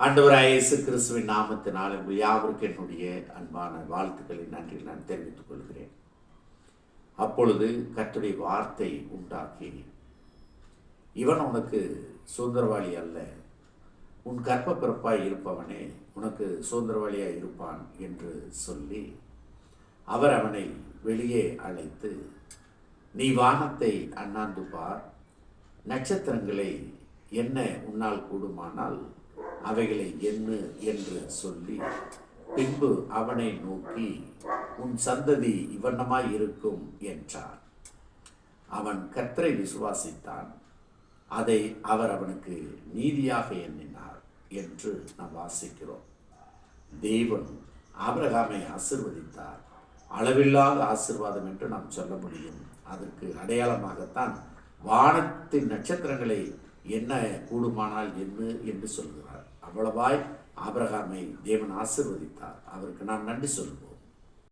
ஆண்டவராகிய இயேசு கிறிஸ்துவின் நாமத்தினால் உங்கள் யாவருக்கு என்னுடைய அன்பான வாழ்த்துக்களை நன்றி நான் தெரிவித்துக் கொள்கிறேன். அப்பொழுது கர்த்தருடைய வார்த்தை உண்டாக்கி, இவன் உனக்கு சுதந்திரவாளி அல்ல, உன் கற்ப பிறப்பாய் இருப்பவனே உனக்கு சுதந்திரவாளியாய் இருப்பான் என்று சொல்லி அவர் அவனை வெளியே அழைத்து, நீ வானத்தை அண்ணாந்து பார், நட்சத்திரங்களை என்ன உன்னால் கூடுமானால் அவைகளை எண்ணு என்று சொல்லி, பின்பு அவனை நோக்கி, உன் சந்ததி இவ்வண்ணமாய் இருக்கும் என்றார். அவன் கர்த்தரை விசுவாசித்தான், அதை அவர் அவனுக்கு நீதியாக எண்ணினார் என்று நாம் வாசிக்கிறோம். தேவன் ஆபிரகாமை ஆசீர்வதித்தார். அளவில்லாத ஆசீர்வாதம் என்று நாம் சொல்ல முடியும். அதற்கு அடையாளமாகத்தான் வானத்தின் நட்சத்திரங்களை என்ன கூடுமானால் என்ன என்று சொல்கிறார். அவ்வளவாய் ஆபிரகாமை தேவன் ஆசீர்வதித்தார். அவருக்கு நாம் நன்றி சொல்வோம்.